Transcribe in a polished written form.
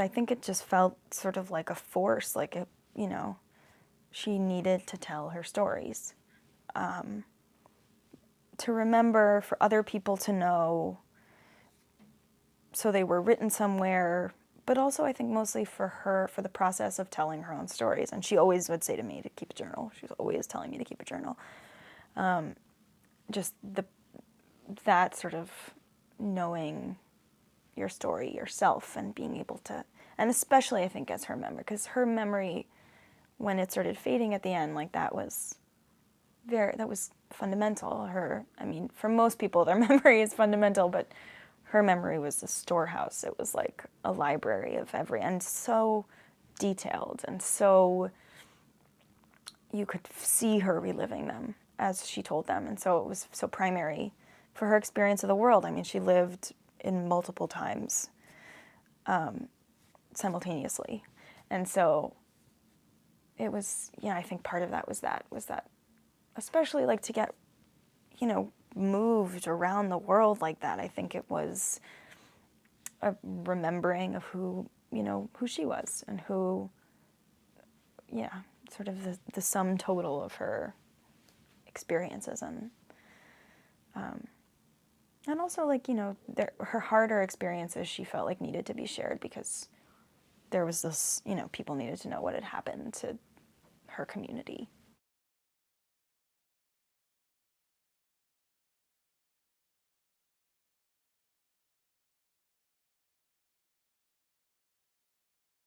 I think it just felt sort of like a force, like it, she needed to tell her stories. To remember, for other people to know, so they were written somewhere, but also I think mostly for her, for the process of telling her own stories. And she always would say to me to keep a journal. She was always telling me to keep a journal. Just that sort of knowing your story yourself and being able to, and especially I think as her memory, because her memory, when it started fading at the end, like that was fundamental. For most people their memory is fundamental, but her memory was a storehouse. It was like a library of and so detailed, and so you could see her reliving them as she told them, and so it was so primary for her experience of the world. I mean, she lived in multiple times simultaneously, and so it was, I think part of that was that especially like to get, moved around the world like that. I think it was a remembering of who she was, and who, sort of the sum total of her experiences, and also like, her harder experiences she felt like needed to be shared, because there was this, people needed to know what had happened to her community.